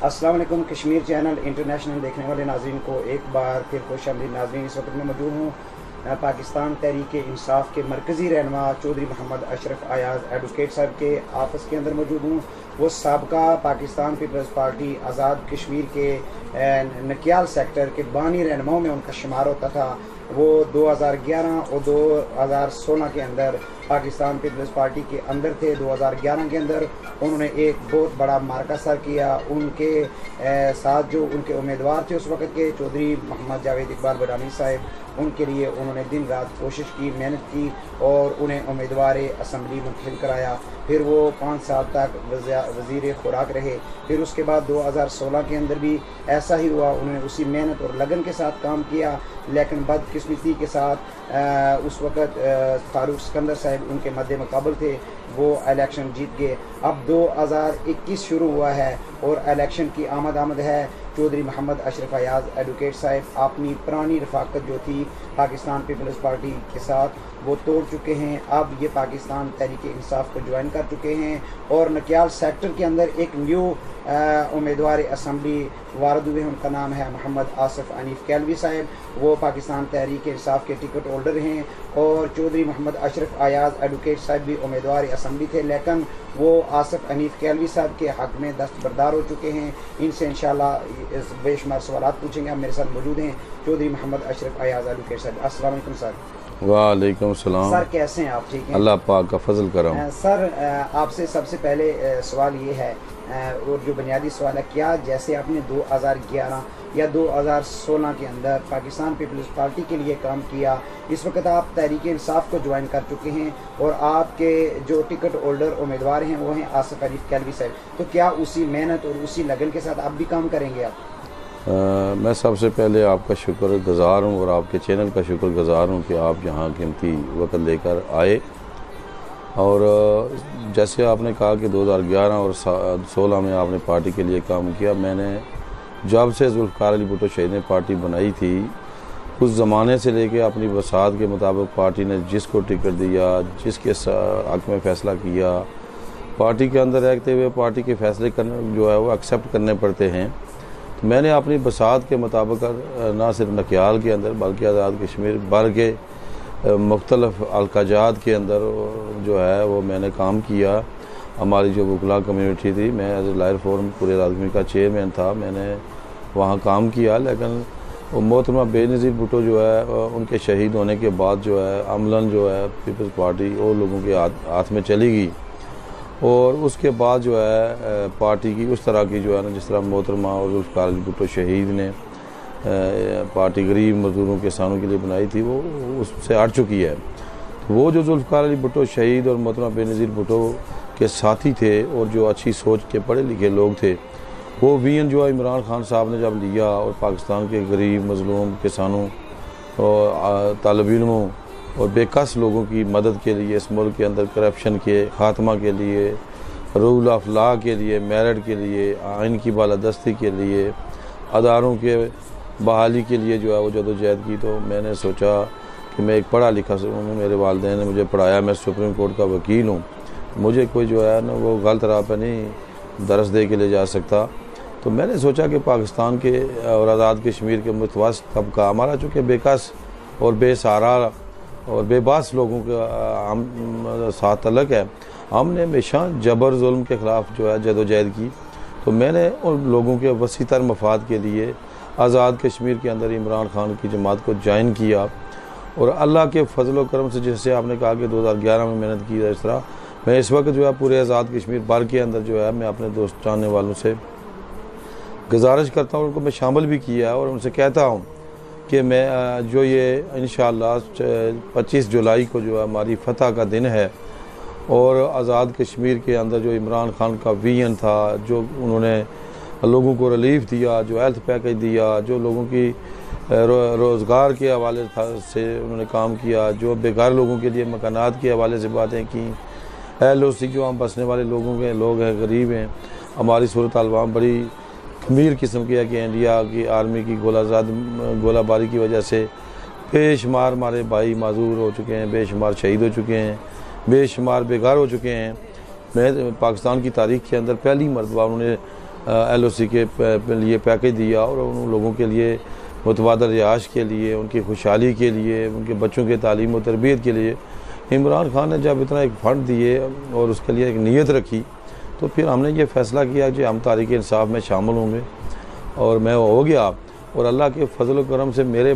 अस्सलाम वालेकुम। Kashmir channel international देखने वाले नाज़रीन को एक बार फिर खुशामदीद नाज़रीन। इस वक्त मैं मौजूद हूँ पाकिस्तान तहरीक इंसाफ के मरकज़ी रहनुमा चौधरी मोहम्मद अशरफ अयाज एडवोकेट साहब के ऑफिस के अंदर मौजूद हूँ। वो साबका पाकिस्तान पीपल्स पार्टी आज़ाद कश्मीर के नकियाल सेक्टर के बानी रहनुमाओं में उनका शुमार होता था। वो 2011 और 2016 के अंदर पाकिस्तान पीपल्स पार्टी के अंदर थे। 2011 के अंदर उन्होंने एक बहुत बड़ा मार्का सर किया। उनके साथ जो उनके उम्मीदवार थे उस वक्त के चौधरी मोहम्मद जावेद इकबाल बडानी साहब, उनके लिए उन्होंने दिन रात कोशिश की, मेहनत की और उन्हें उम्मीदवार असम्बली मुंतखब कराया। फिर वो 5 साल तक वज़ीर खुराक रहे। फिर उसके बाद 2016 के अंदर भी ऐसा ही हुआ। उन्होंने उसी मेहनत और लगन के साथ काम किया, लेकिन बदकिस्मती के साथ उस वक़्त फारूक सिकंदर साहब उनके मद्दे मुकाबल थे, वो इलेक्शन जीत गए। अब 2021 शुरू हुआ है और इलेक्शन की आमद है। चौधरी मोहम्मद अशरफ अयाज एडवोकेट साहब अपनी पुरानी रफाकत जो थी पाकिस्तान पीपल्स पार्टी के साथ वो तोड़ चुके हैं। अब ये पाकिस्तान तहरीक इंसाफ को ज्वाइन कर चुके हैं और नकियाल सेक्टर के अंदर एक न्यू उम्मीदवार असम्बली वारद हुए। उनका नाम है मोहम्मद आसिफ अनीफ कैलवी साहब। वो पाकिस्तान तहरीक इंसाफ के टिकट होल्डर हैं और चौधरी मोहम्मद अशरफ अयाज एडवोकेट साहब भी उम्मीदवार असम्बली थे, लेकिन वो आसिफ अनीफ कैलवी साहब के हक़ में दस्तबरदार हो चुके हैं। इनसे इंशाल्लाह बेशुमार सवाल पूछेंगे। आप मेरे साथ मौजूद हैं चौधरी मोहम्मद अशरफ अयाज एडवोकेट साहब। अस्सलाम वालेकुम सर। वालेकुम सलाम सर, कैसे हैं आप? ठीक हैं, अल्लाह पाक का फजल करम। सर आपसे सबसे पहले सवाल ये है और जो बुनियादी सवाल है, क्या जैसे आपने 2011 या 2016 के अंदर पाकिस्तान पीपल्स पार्टी के लिए काम किया, इस वक्त आप तहरीक इंसाफ को ज्वाइन कर चुके हैं और आपके जो टिकट होल्डर उम्मीदवार हैं वो हैं आसिफ अनीफ कैलवी साहब, तो क्या उसी मेहनत और उसी लगन के साथ आप भी काम करेंगे? आप मैं सबसे पहले आपका शुक्रगुज़ार हूँ और आपके चैनल का शुक्रगुज़ार हूँ कि आप यहाँ कीमती वक्त लेकर आए। और जैसे आपने कहा कि 2011 और 16 में आपने पार्टी के लिए काम किया, मैंने जब से जुल्फ़िकार अली भुट्टो शहीद ने पार्टी बनाई थी उस ज़माने से लेके अपनी वसात के मुताबिक पार्टी ने जिसको टिकट दिया, जिसके हक़ में फ़ैसला किया, पार्टी के अंदर रहते हुए पार्टी के फ़ैसले करने जो है वो एक्सेप्ट करने पड़ते हैं। तो मैंने अपनी वसात के मुताबिक ना सिर्फ नकियाल के अंदर बल्कि आज़ाद कश्मीर भर के मुख्तलिफ अलकाजात के अंदर जो है वो मैंने काम किया। हमारी जो वकला कम्यूनिटी थी, मैं एज ए लायर फोरम पूरे आदमी का चेयरमैन था, मैंने वहाँ काम किया। लेकिन वो मोहतरमा बेनज़ीर भुट्टो जो है उनके शहीद होने के बाद जो है अमलन जो है पीपल्स पार्टी और लोगों के हाथ में चली गई और उसके बाद जो है पार्टी की उस तरह की जो है ना, जिस तरह मोहतरमा और जुल्फ़िकार अली भुट्टो शहीद ने पार्टी गरीब मजदूरों किसानों के लिए बनाई थी, वो उससे हट चुकी है। तो वो जो जुल्फ़िकार अली भुट्टो शहीद और मोहतरमा बेनज़ीर भुट्टो के साथी थे और जो अच्छी सोच के पढ़े लिखे लोग थे, वो वीएन जो इमरान खान साहब ने जब लिया और पाकिस्तान के गरीब मजलूम किसानों और तालिब इल्मों और बेकस लोगों की मदद के लिए, इस मुल्क के अंदर करप्शन के ख़ात्मा के लिए, रूल ऑफ लॉ के लिए, मेरिट के लिए, आइन की बालादस्ती के लिए, अदारों के बहाली के लिए जो है वो जदोजहद की। तो मैंने सोचा कि मैं एक पढ़ा लिखा हूँ, मेरे वालिदैन ने मुझे पढ़ाया, मैं सुप्रीम कोर्ट का वकील हूँ, मुझे कोई जो है ना वो गलत राह पर नहीं दरस दे के ले जा सकता। तो मैंने सोचा कि पाकिस्तान के और आज़ाद कश्मीर के मुतवस्सित तबका हमारा चूँकि बेकस और बेसहारा और बेबास लोगों का हम साथ तलक है, हमने हमेशा जबर जुल्म के ख़िलाफ़ जो है जदोजहद की। तो मैंने उन लोगों के वसी तर मफाद के लिए आज़ाद कश्मीर के अंदर इमरान खान की जमात को ज्वाइन किया और अल्लाह के फजल व करम से, जैसे आपने कहा कि 2011 में मेहनत की, इस तरह मैं इस वक्त जो है पूरे आज़ाद कश्मीर भर के अंदर जो है मैं अपने दोस्त जानने वालों से गुजारिश करता हूँ, उनको मैं शामिल भी किया है और उनसे कहता हूँ कि मैं जो ये इंशाअल्लाह 25 जुलाई को जो है हमारी फतह का दिन है और आज़ाद कश्मीर के अंदर जो इमरान खान का विजन था, जो उन्होंने लोगों को रिलीफ दिया, जो हेल्थ पैकेज दिया, जो लोगों की रोज़गार के हवाले से उन्होंने काम किया, जो बेकार लोगों के लिए मकानात के हवाले से बातें की, LOC जो हम बसने वाले लोग हैं, गरीब हैं, हमारी सूरत अलवाम बड़ी खमीर किस्म की है कि इंडिया की आर्मी की गोलाबारी की वजह से बेशुमार हमारे भाई माजूर हो चुके हैं, बेशुमार शहीद हो चुके हैं, बेशुमार बेघर हो चुके हैं। मैं पाकिस्तान की तारीख़ के अंदर पहली मरतबा उन्होंने LOC के लिए पैकेज दिया और उन लोगों के लिए मुतबादल रिहाइश के लिए, उनकी खुशहाली के लिए, उनके बच्चों के तालीम और तरबियत के लिए इमरान खान ने जब इतना एक फ़ंड दिए और उसके लिए एक नीयत रखी, तो फिर हमने ये फ़ैसला किया कि हम तहरीक इंसाफ में शामिल होंगे और मैं हो गया। और अल्लाह के फजल व करम से मेरे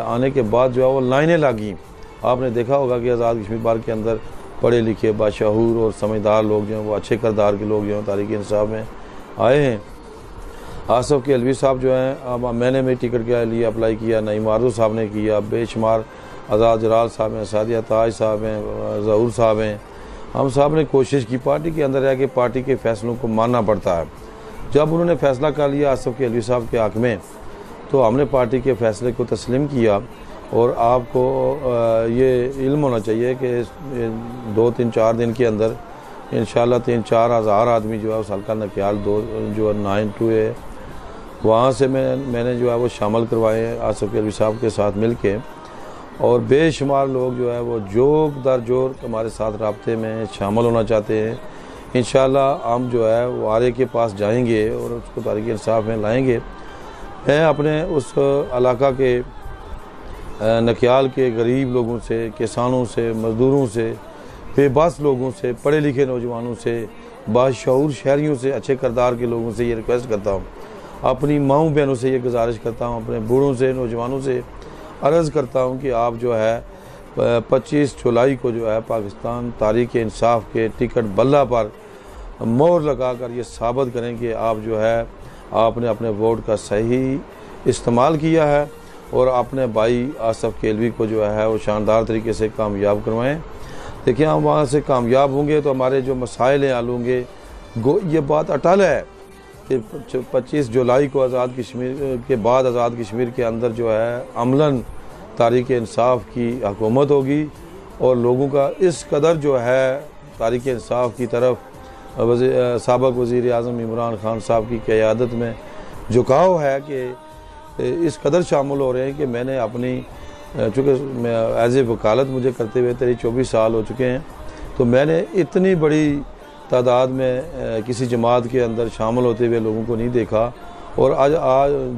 आने के बाद जो है वो लाइनें लगी। आपने देखा होगा कि आज़ाद कश्मीर पार्क के अंदर पढ़े लिखे बाशऊर और समझदार लोग जो हैं, वो अच्छे किरदार के लोग जो हैं तहरीक इंसाफ में आए हैं। आसफ के अलवी साहब जो हैं, अब मैंने भी टिकट के लिए अप्लाई किया, नईम आरजू साहब ने किया, बेशुमार आज़ाद जलाल साहब हैं, सादिया ताज साहब हैं, ज़हूर साहब हैं, हम साहब ने कोशिश की। पार्टी के अंदर रह के पार्टी के फ़ैसलों को मानना पड़ता है। जब उन्होंने फ़ैसला कर लिया आसफ के अलवी साहब के हक़ में, तो हमने पार्टी के फ़ैसले को तस्लीम किया। और आपको ये इल्म होना चाहिए कि 2-3-4 दिन के अंदर इंशाल्लाह 3-4 हज़ार आदमी जो है उस हल्का नकियाल 2 जो 9-2 है, वहाँ से मैंने जो है वो शामिल करवाए हैं आसफ के अलवी साहब के साथ मिल के। और बेशुमार लोग जो है वो जोर दर जोर हमारे साथ राब्ते में शामिल होना चाहते हैं। इंशाल्लाह हम जो है वो आरे के पास जाएंगे और उसको तहरीक इंसाफ में लाएंगे। मैं अपने उस इलाका के नकियाल के गरीब लोगों से, किसानों से, मज़दूरों से, बेबस लोगों से, पढ़े लिखे नौजवानों से, बाशऊर शहरियों से, अच्छे किरदार के लोगों से ये रिक्वेस्ट करता हूँ, अपनी माँओं बहनों से ये गुजारिश करता हूँ, अपने बूढ़ों से, नौजवानों से अर्ज़ करता हूँ कि आप जो है 25 जुलाई को जो है पाकिस्तान तहरीक इंसाफ के टिकट बल्ला पर मोहर लगा कर ये साबित करें कि आप जो है आपने अपने वोट का सही इस्तेमाल किया है और अपने भाई आसफ केलवी को जो है वो शानदार तरीके से कामयाब करवाएं। देखिए, हम वहाँ से कामयाब होंगे तो हमारे जो मसाइल हैं हल होंगे। ये बात अटल है कि 25 जुलाई को आज़ाद कश्मीर के बाद आज़ाद कश्मीर के अंदर जो है अमलन तहरीक इंसाफ की हुकूमत होगी और लोगों का इस कदर जो है तहरीक इंसाफ की तरफ साबिक़ वज़ीर आज़म इमरान खान साहब की क़यादत में झुकाव है कि इस कदर शामिल हो रहे हैं कि मैंने अपनी, चूँकि एज ए वकालत मुझे करते हुए 24 साल हो चुके हैं, तो मैंने इतनी बड़ी तादाद में किसी जमात के अंदर शामिल होते हुए लोगों को नहीं देखा। और आज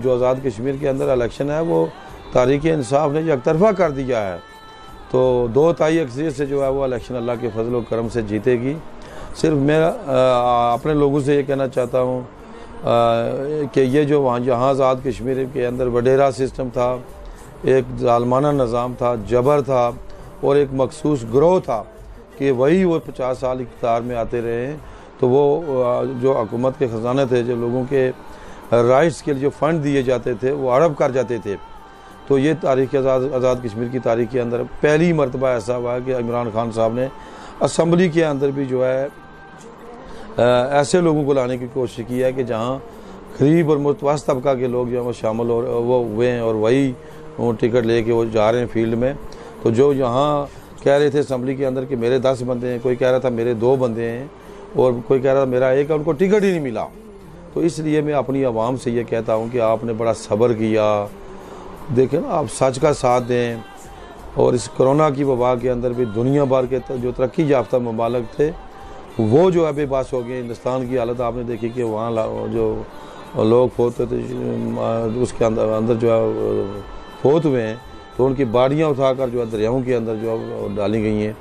जो आज़ाद कश्मीर के अंदर इलेक्शन है वो तहरीक इंसाफ ने एकतरफा कर दिया है, तो 2-3 अक्सरियत से जो है वो इलेक्शन अल्लाह के फजल व करम से जीतेगी। सिर्फ मैं अपने लोगों से ये कहना चाहता हूँ कि ये जो यहाँ आज़ाद कश्मीर के अंदर वडेरा सिस्टम था, एक ज़ालमाना निज़ाम था, जबर था और एक मखसूस ग्रोह था कि वही वो 50 साल इक़्तिदार में आते रहे हैं, तो वो जो हुकूमत के ख़जाने थे, जो लोगों के राइट्स के लिए जो फ़ंड दिए जाते थे वो हड़प कर जाते थे। तो ये तारीख़ आज़ाद कश्मीर की तारीख़ के अंदर पहली मरतबा ऐसा हुआ है कि इमरान खान साहब ने असम्बली के अंदर भी जो है ऐसे लोगों को लाने की कोशिश की है कि जहाँ गरीब और मुतवस्सित तबका के लोग जो हैं वो शामिल वो हुए हैं और वही वो टिकट लेके वो जा रहे हैं फील्ड में। तो जो यहाँ कह रहे थे असम्बली के अंदर कि मेरे 10 बंदे हैं, कोई कह रहा था मेरे 2 बंदे हैं और कोई कह रहा था मेरा 1 है, उनको टिकट ही नहीं मिला। तो इसलिए मैं अपनी आवाम से ये कहता हूँ कि आपने बड़ा सब्र किया, देखें ना, आप सच का साथ दें। और इस कोरोना की वबा के अंदर भी दुनिया भर के जो तरक्की याफ्ता ममालिक थे वो जो है बेबस हो गए। हिंदुस्तान की हालत आपने देखी कि वहाँ जो लोग फोत थे उसके अंदर जो है फोत हुए हैं, तो उनकी बाड़ियाँ उठाकर जो है दरियाओं के अंदर जो है डाली गई हैं।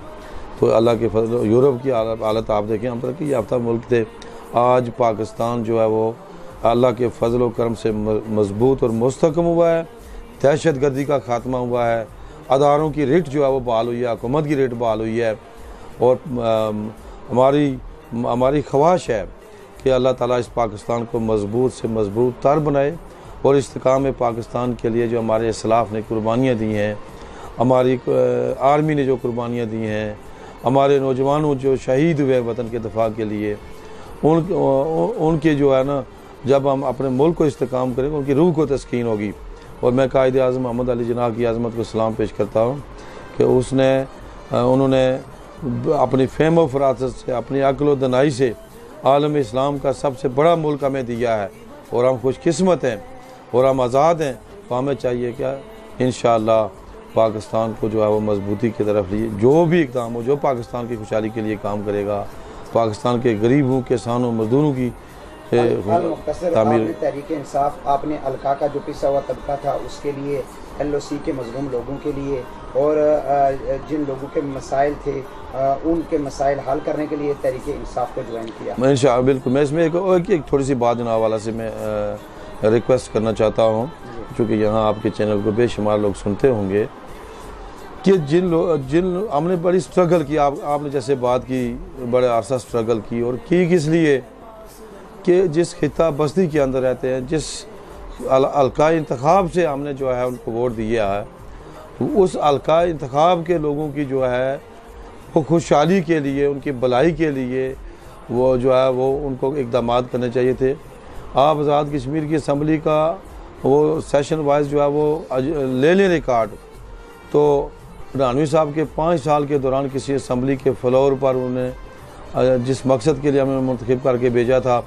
तो अल्लाह के फजल, यूरोप की हालत आप देखें, हम तरक्की याफ्ता मुल्क थे, आज पाकिस्तान जो है वो अल्लाह के फजल व करम से मजबूत और मुस्तहकम हुआ है। दहशत गर्दी का खात्मा हुआ है, अदारों की रेट जो है वो बहाल हुई है, हुकूमत की रेट बहाल हुई है। और हमारी ख्वाहिश है कि अल्लाह ताला इस पाकिस्तान को मजबूत से मजबूत तर बनाए और इस्तेकाम पाकिस्तान के लिए जो हमारे इस्लाफ ने कुर्बानियाँ दी हैं, हमारी आर्मी ने जो कुर्बानियाँ दी हैं, हमारे नौजवानों जो शहीद हुए वतन के दफा के लिए, उनके जो है ना, जब हम अपने मुल्क को इस्तेकाम करेंगे उनकी रूह को तस्कीन होगी। और मैं कायद आज़म मोहम्मद अली जनाह की आज़मत को सलाम पेश करता हूँ कि उन्होंने अपनी फ़हम व फरासत से, अपनी अक्ल व दनाई से आलम इस्लाम का सबसे बड़ा मुल्क हमें दिया है और हम खुशकिस्मत हैं और हम आज़ाद हैं। तो हमें चाहिए क्या, इंशाअल्लाह पाकिस्तान को जो है वो मजबूती की तरफ लिए जो भी इक़दाम हो, जो पाकिस्तान की खुशहाली के लिए काम करेगा, पाकिस्तान के गरीबों, किसानों, मजदूरों की तामीर। तहरीक इंसाफ आपने अलका का जो पिसा हुआ तबका था उसके लिए, LOC के मजलूम लोगों के लिए और जिन लोगों के मसाइल थे उनके मसाइल हल करने के लिए तहरीक इंसाफ को ज्वाइन किया। मैं इंशाअल्लाह बिल्कुल, मैं इसमें एक थोड़ी सी बात जनाब वाला से मैं रिक्वेस्ट करना चाहता हूँ, क्योंकि यहाँ आपके चैनल को बेशुमार लोग सुनते होंगे कि जिन हमने बड़ी स्ट्रगल की, आपने जैसे बात की, बड़े अरसा स्ट्रगल की, और की किस लिए कि जिस खिता बस्ती के अंदर रहते हैं, जिस अलका इंतखाब से हमने जो है उनको वोट दिया है, उस अलका इंतखाब के लोगों की जो है वो खुशहाली के लिए, उनकी भलाई के लिए वो जो है वो उनको इक़दाम करने चाहिए थे। आप आज़ाद कश्मीर की असम्बली का वो सेशन वाइज जो है वो ले लें रिकॉर्ड, तो रानवी साहब के 5 साल के दौरान किसी असम्बली के फ्लोर पर उन्हें जिस मकसद के लिए हमें मुंतखब करके भेजा था,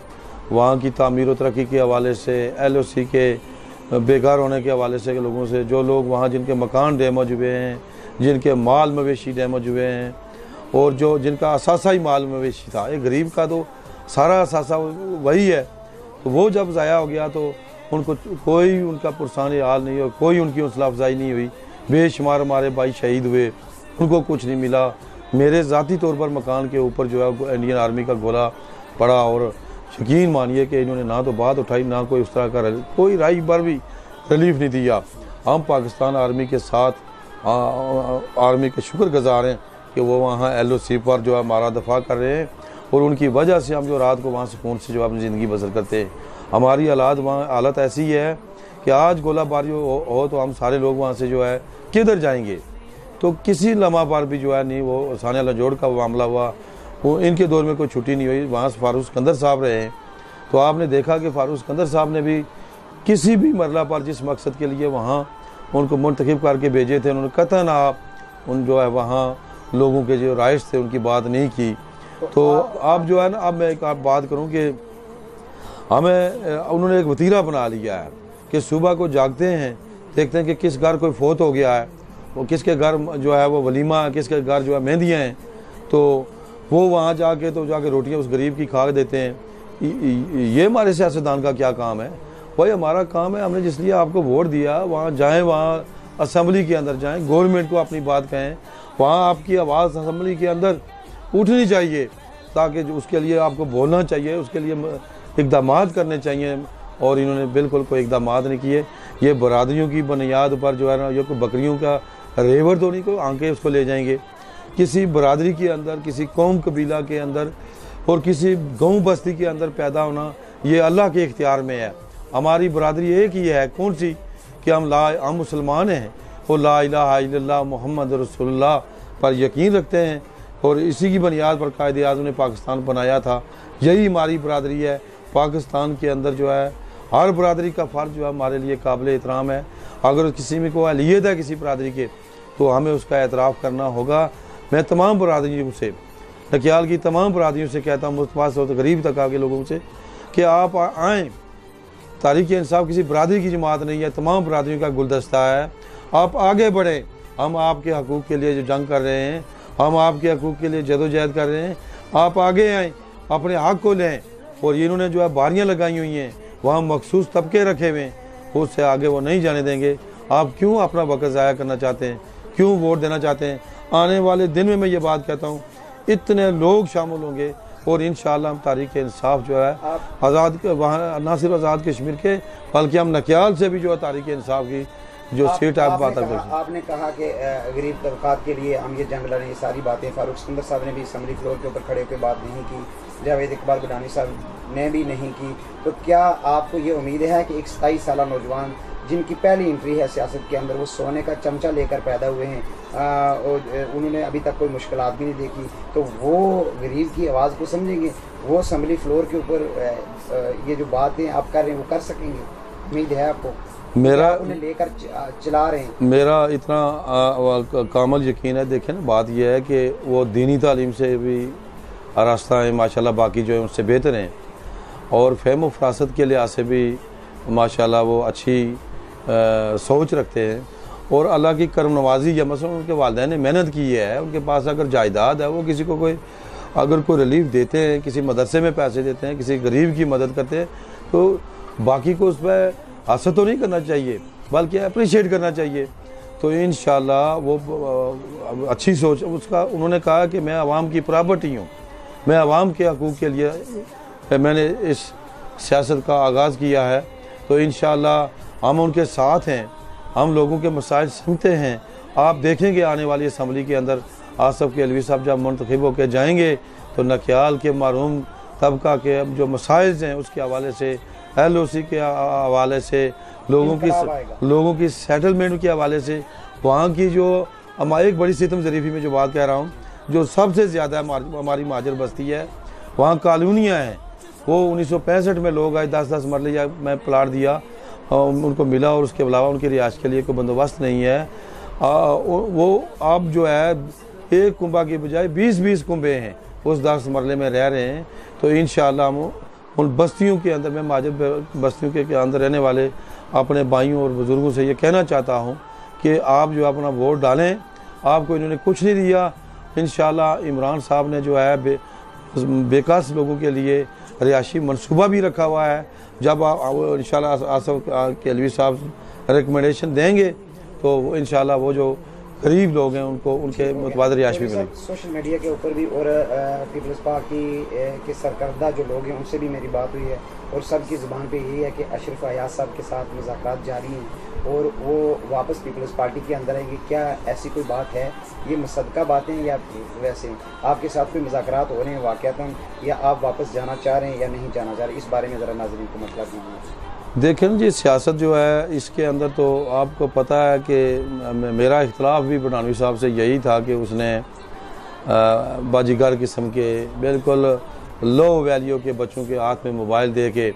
वहाँ की तामीर व तरक्की के हवाले से, LOC के बेकार होने के हवाले से, लोगों से, जो लोग वहाँ जिनके मकान डैमेज हुए हैं, जिनके माल मवेशी डैमेज हुए हैं, और जो जिनका असासा ही माल मवेशी था, एक गरीब का तो सारा असासा वही है, तो वो जब ज़ाया हो गया तो उनको कोई उनका पुरसान हाल नहीं हो, कोई उनकी हौसला अफजाई नहीं हुई। बेशुमार हमारे भाई शहीद हुए, उनको कुछ नहीं मिला। मेरे ज़ाती तौर पर मकान के ऊपर जो है इंडियन आर्मी का गोला पड़ा, और यकीन मानिए कि इन्होंने ना तो बात उठाई, ना कोई उस तरह का कोई राई बार भी रिलीफ नहीं दिया। हम पाकिस्तान आर्मी के साथ आर्मी के शुक्रगुजार हैं कि वो वहाँ LOC पर जो है हमारा दफा कर रहे हैं, और उनकी वजह से हम जो रात को वहाँ सुकून से जो अपनी ज़िंदगी बसर करते हैं। हमारी हालत ऐसी है कि आज गोलाबारी हो तो हम सारे लोग वहाँ से जो है किधर जाएंगे, तो किसी लम्हा पर भी जो है नहीं, वो सानिया लजोड़ का मामला हुआ, वो इनके दौर में कोई छुट्टी नहीं हुई, वहाँ से फारूक सिकंदर साहब रहे हैं, तो आपने देखा कि फारूक सिकंदर साहब ने भी किसी भी मरला पर जिस मकसद के लिए वहाँ उनको मुंतखब करके भेजे थे, उन्होंने कतन आप उन जो है वहाँ लोगों के जो राइट्स थे उनकी बात नहीं की। तो आप जो है ना, अब मैं एक आप बात करूँ कि हमें उन्होंने एक वतीरा बना लिया है कि सुबह को जागते हैं, देखते हैं कि किस घर कोई फोत हो गया है, वो किसके घर जो है वो वलीमा, किसके घर जो है मेहंदियाँ हैं, तो वो वहाँ जाके रोटियाँ उस गरीब की खा देते हैं। ये हमारे सियासतदान का क्या काम है? भाई हमारा काम है, हमने जिसलिए आपको वोट दिया, वहाँ जाएँ, वहाँ असम्बली के अंदर जाएँ, गवर्नमेंट को अपनी बात कहें, वहाँ आपकी आवाज़ असम्बली के अंदर उठनी चाहिए, ताकि उसके लिए आपको बोलना चाहिए, उसके लिए इक़दाम करने चाहिए, और इन्होंने बिल्कुल कोई इक़दाम नहीं किए। ये बरादरियों की बुनियाद पर जो है ना, ये कोई बकरियों का रेवर तो नहीं कोई आंके उसको ले जाएंगे। किसी बरादरी के अंदर, किसी कौम कबीला के अंदर और किसी गाँव बस्ती के अंदर पैदा होना ये अल्लाह के इख्तियार में है। हमारी बरादरी एक ही है, कौन सी, कि हम मुसलमान हैं और ला इलाहा इल्लल्लाह मुहम्मद रसूलुल्लाह पर यकीन रखते हैं, और इसी की बुनियाद पर कायदे आज़म ने पाकिस्तान बनाया था। यही हमारी बरादरी है। पाकिस्तान के अंदर जो है हर बरादरी का फ़र्ज जो है हमारे लिए काबिल एहतराम है। अगर किसी में कोई अहलियत है किसी बरादरी के, तो हमें उसका एतराफ़ करना होगा। मैं तमाम बरादरियों से, नकियाल की तमाम बरादरियों से कहता हूँ, मुस्तफा से तो गरीब तक के लोगों से, कि आप आएँ। तहरीक इंसाफ किसी बरादरी की जमात नहीं है, तमाम बरादरियों का गुलदस्ता है। आप आगे बढ़ें, हम आपके हकूक़ के लिए जो जंग कर रहे हैं, हम आपके हकूक़ के लिए जदोजहद कर रहे हैं, आप आगे आएँ, अपने हक़ को लें। और इन्होंने जो है बारियाँ लगाई हुई हैं, वहाँ मखसूस तबके रखे हुए हैं, उससे आगे वो नहीं जाने देंगे। आप क्यों अपना वक़्त ज़ाया करना चाहते हैं, क्यों वोट देना चाहते हैं? आने वाले दिन में मैं ये बात कहता हूँ, इतने लोग शामिल होंगे, और इंशाअल्लाह हम तहरीक इंसाफ जो है आज़ाद के वहाँ ना सिर्फ आज़ाद कश्मीर के, बल्कि हम नकियाल से भी जो है तहरीक इंसाफ की जो सीट आप बात करते हैं। आपने कहा कि गरीब तबकात के लिए हम ये जंग लड़ें, ये सारी बातें फारूक सिकंदर साहब ने भी असम्बली फ्लोर के ऊपर खड़े होकर बात नहीं की, जावेद इकबाल बदानी साहब ने भी नहीं की। तो क्या आपको ये उम्मीद है कि एक 27 साल नौजवान जिनकी पहली एंट्री है सियासत के अंदर, वो सोने का चमचा लेकर पैदा हुए हैं, और उन्होंने अभी तक कोई मुश्किलात भी नहीं देखी, तो वो गरीब की आवाज़ को समझेंगे, वो असम्बली फ्लोर के ऊपर ये जो बातें आप कर रहे हैं वो कर सकेंगे? उम्मीद है आपको? मेरा उन्हें लेकर चला रहे हैं? मेरा इतना कामल यकीन है। देखें ना, बात यह है कि वो दीनी तालीम से भी आरास्ता है माशाल्लाह, बाकी जो है उससे बेहतर हैं, और फ़हम व फ़रासत के लिहाज से भी माशाल्लाह वो अच्छी सोच रखते हैं, और अल्लाह की करम नवाजी या मसलन उनके वालिदैन ने मेहनत की है, उनके पास अगर जायदाद है, वो किसी को कोई अगर कोई रिलीफ देते हैं, किसी मदरसे में पैसे देते हैं, किसी गरीब की मदद करते हैं, तो बाकी को उस पर हसद तो नहीं करना चाहिए, बल्कि अप्रिशिएट करना चाहिए। तो इंशाल्लाह वो अच्छी सोच उसका, उन्होंने कहा कि मैं आवाम की प्रॉपर्टी हूँ, मैं आवाम के हकूक़ के लिए मैंने इस सियासत का आगाज़ किया है। तो इंशाल्लाह हम उनके साथ हैं, हम लोगों के मसाइल सुनते हैं। आप देखेंगे आने वाली असम्बली के अंदर आसफ केलवी साहब जब मुंतखब होकर जाएंगे तो नक्याल के महरूम तबका के जो मसाइल हैं उसके हवाले से, LOC के हवाले से, लोगों की सेटलमेंट के हवाले से, वहाँ की जो एक बड़ी सितम ज़रीफ़ी में जो बात कह रहा हूँ, जो सबसे ज़्यादा हमारी महाजर बस्ती है, वहाँ कॉलोनियाँ हैं। वो 1965 में लोग आए, 10-10 मरले या मैं प्लाट दिया उनको मिला, और उसके अलावा उनकी रिहाइश के लिए कोई बंदोबस्त नहीं है। वो अब जो है एक कुंबा की बजाय 20-20 कुंबे हैं, उस 10 मरले में रह रहे हैं। तो इंशाअल्लाह हम उन बस्तियों के अंदर, मैं महाजर बस्तियों के अंदर रहने वाले अपने भाइयों और बुज़ुर्गों से ये कहना चाहता हूँ कि आप जो अपना वोट डालें। आपको इन्होंने कुछ नहीं दिया। इंशाअल्लाह इमरान साहब ने जो है बेकास लोगों के लिए रिहायशी मनसूबा भी रखा हुआ है। जब आप इंशाअल्लाह आसफ केलवी साहब रिकमेंडेशन देंगे तो इंशाअल्लाह वो जो गरीब लोग हैं उनको उनके मुतबादिल रिहायश भी मिलेगी। सोशल मीडिया के ऊपर भी और पीपल्स पार्टी के सरकर्दा जो लोग हैं उनसे भी मेरी बात हुई है, और सबकी ज़ुबान पे यही है कि अशरफ अयाज साहब के साथ मुज़ाकरात जारी हैं और वो वापस पीपल्स पार्टी के अंदर आएंगे। क्या ऐसी कोई बात है? ये मुसद्दक़ा बातें या वैसे आपके साथ कोई मुज़ाकरात हो रहे हैं वाक़अतन, या आप वापस जाना चाह रहे हैं या नहीं जाना चाह रहे? इस बारे में ज़रा नाज़रीन को मतलब दीजिए। देखें जी, सियासत जो है इसके अंदर तो आपको पता है कि मेरा इख्तलाफ भी भडानवी साहब से यही था कि उसने बाजीगर किस्म के बिल्कुल लो वैल्यू के बच्चों के हाथ में मोबाइल दे के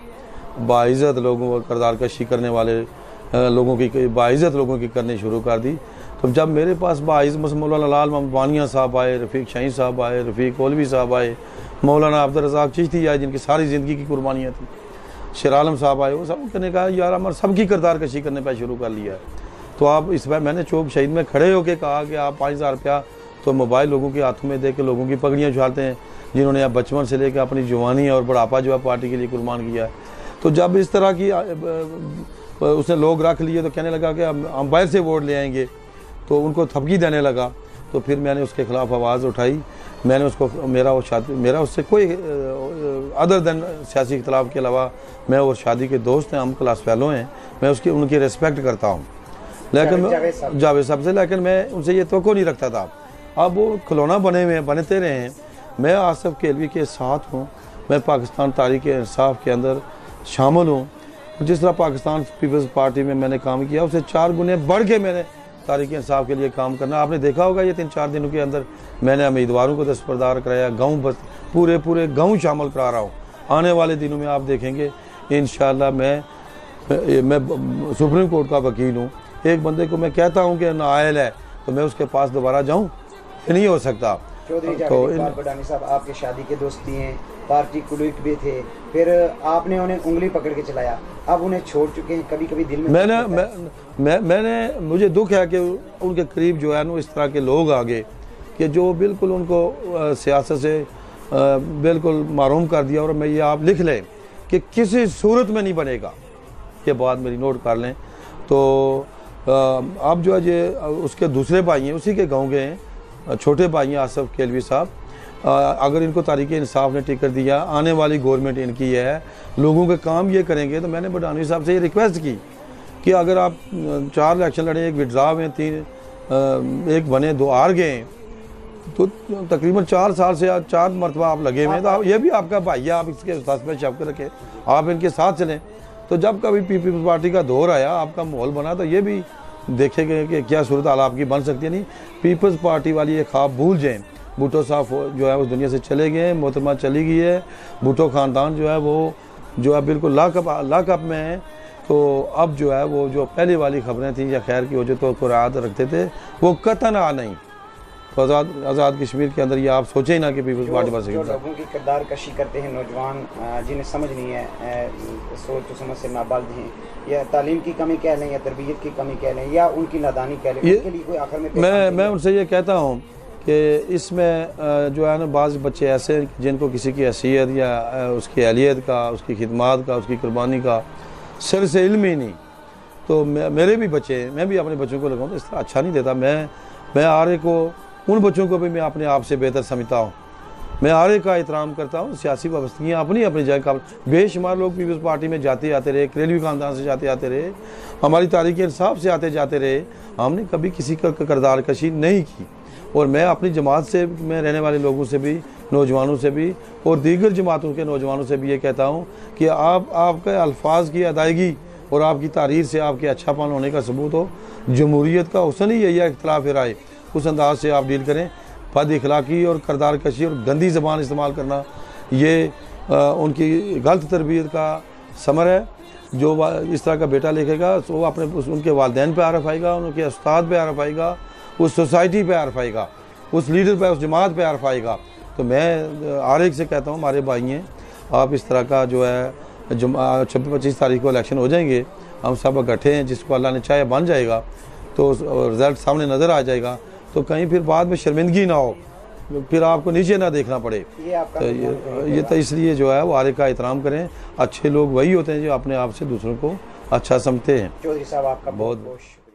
बाइज़्ज़त लोगों को किरदार कशी करने वाले लोगों की बाइज़्ज़त लोगों की करनी शुरू कर दी। तो जब मेरे पास बाइज़्ज़त मौलाना लाल मोहम्मद वानिया साहब आए, रफ़ीक शाही साहब आए, रफ़ीक ओलवी साहब आए, मौलाना अब्दुल रज़ाक चिश्ती आए जिनकी सारी ज़िंदगी की कुर्बानियाँ थी, शेर आलम साहब आए, वो सब ने कहा यार हमारे सबकी किरदार कशी करने पर शुरू कर लिया है। तो आप इस बार मैंने चौक शहीद में खड़े होकर कहा कि आप 5000 रुपया तो मोबाइल लोगों के हाथों में दे के लोगों की पगड़ियाँ उछालते हैं, जिन्होंने अब बचपन से लेकर अपनी जवानी और बुढ़ापा जो है पार्टी के लिए कुर्बान किया है। तो जब इस तरह की उसने लोग रख लिए तो कहने लगा कि हम बाहर से वोट ले आएंगे, तो उनको थपकी देने लगा। तो फिर मैंने उसके ख़िलाफ़ आवाज़ उठाई। मैंने उसको मेरा उससे कोई अदर देन सियासी इख्तलाफ के अलावा मैं और शादी के दोस्त हैं, हम क्लास फेलो हैं, मैं उनकी रिस्पेक्ट करता हूँ, लेकिन जावेद साहब से, लेकिन मैं उनसे ये तवक्को नहीं रखता था। अब वो खिलौना बनते रहे हैं। मैं आसफ केलवी के साथ हूँ, मैं पाकिस्तान तहरीक इंसाफ के अंदर शामिल हूँ। जिस तरह पाकिस्तान पीपल्स पार्टी में मैंने काम किया उससे 4 गुने बढ़ के मैंने तहरीक इंसाफ के लिए काम करना। आपने देखा होगा ये 3-4 दिनों के अंदर मैंने उम्मीदवारों को दस्तबरदार कराया, गाँव बस पूरे गाँव शामिल करा रहा हूँ। आने वाले दिनों में आप देखेंगे इंशाअल्लाह मैं सुप्रीम कोर्ट का वकील हूँ। एक बंदे को मैं कहता हूँ कि नाअहल है तो मैं उसके पास दोबारा जाऊँ, नहीं हो सकता। चौधरी भडानी साहब आपके शादी के दोस्ती हैं, पार्टी कुलीग भी थे, फिर आपने उन्हें उंगली पकड़ के चलाया, अब उन्हें छोड़ चुके हैं। कभी कभी दिल में मैंने मुझे दुख है कि उनके करीब जो है ना इस तरह के लोग आ गए कि जो बिल्कुल उनको सियासत से बिल्कुल महरूम कर दिया। और मैं ये आप लिख लें कि किसी सूरत में नहीं बनेगा, ये बात मेरी नोट कर लें। तो अब जो है ये उसके दूसरे भाई हैं, उसी के गाँव के हैं, छोटे भाई हैं आसफ केलवी साहब। अगर इनको तहरीक इंसाफ ने टिकट दिया, आने वाली गवर्नमेंट इनकी है, लोगों के काम ये करेंगे। तो मैंने भडानवी साहब से ये रिक्वेस्ट की कि अगर आप 4 इलेक्शन लड़े, एक विड्रा में 3 एक बने 2 हार गए, तो तकरीबन 4 साल से 4 मरतबा आप लगे हुए हैं। तो ये भी आपका भाई है, आप इसके साथ में शक रखें, आप इनके साथ चलें। तो जब कभी पीपल्स पार्टी का दौर आया, आपका माहौल बना, तो ये भी देखे गए कि क्या सूरत हाल आपकी बन सकती है। नहीं, पीपल्स पार्टी वाली ये ख्वाब भूल जाएं। भुट्टो साहब जो है उस दुनिया से चले गए, मोहतरमा चली गई है, भुट्टो ख़ानदान जो है वो जो है बिल्कुल लाकअप में है। तो अब जो है वो जो पहले वाली खबरें थी या खैर की वजह तो कुरात रखते थे, वो कतन नहीं। तो आज़ाद कश्मीर के अंदर ये आप सोचे ही ना कि पीपल्स पार्टी बन सकेगी। लोगों की किरदार कशी करते हैं नौजवान, जिन्हें समझ नहीं है, सोच समझ से नाबालिग हैं, या तालीम की कमी कह लें, या तरबियत की कमी कह लें, या उनकी नादानी कह लें, उनके लिए कोई आखिर में मैं उनसे ये कहता हूँ कि इसमें जो है ना बाज़ बच्चे ऐसे हैं जिनको किसी की हैसियत या उसकी अहलियत का, उसकी खिदमत का, उसकी कुर्बानी का सिर से इल्म ही नहीं। तो मेरे भी बच्चे, मैं भी अपने बच्चों को लगाऊँ तो इस तरह अच्छा नहीं देता। मैं आरे को, उन बच्चों को भी मैं अपने आप से बेहतर समझता हूँ। मैं आरे का एहतराम करता हूँ। सियासी वाबस्तगियाँ अपनी अपनी जगह का, बेशुमार लोग पीपल्स पार्टी में जाते आते रहे, करेलवी ख़ानदान से जाते आते रहे, हमारी तारीख़ इंसाफ से आते जाते रहे। हमने कभी किसी का किरदार कशी नहीं की। और मैं अपनी जमात से, मैं रहने वाले लोगों से भी, नौजवानों से भी और दीगर जमातों के नौजवानों से भी ये कहता हूँ कि आपके अल्फाज की अदायगी और आपकी तारीर से आपके अच्छापन होने का सबूत हो। जमहूरियत का हुस्न ही यही है, इख्तलाफ राय उस अंदाज से आप डील करें। बद इखलाकी और किरदार कशी और गंदी ज़बान इस्तेमाल करना, ये उनकी गलत तरबियत का समर है। जो इस तरह का बेटा लिखेगा तो वो अपने उनके वालिदैन पे आरफ आएगा, उनके उस्ताद पे आरफ आएगा, उस सोसाइटी पे आरफ आएगा, उस लीडर पे, उस जमात पे आरफ आएगा। तो मैं आरिक से कहता हूँ, हमारे भाई हैं, आप इस तरह का जो है 26 तारीख को इलेक्शन हो जाएंगे, हम सब इकट्ठे हैं, जिसको अल्लाह ने चाहे बन जाएगा तो रिज़ल्ट सामने नज़र आ जाएगा। तो कहीं फिर बाद में शर्मिंदगी ना हो, फिर आपको नीचे ना देखना पड़े। ये तो इसलिए जो है वो आरिक का एहतराम करें। अच्छे लोग वही होते हैं जो अपने आप से दूसरों को अच्छा समझते हैं। चौधरी साहब, आपका बहुत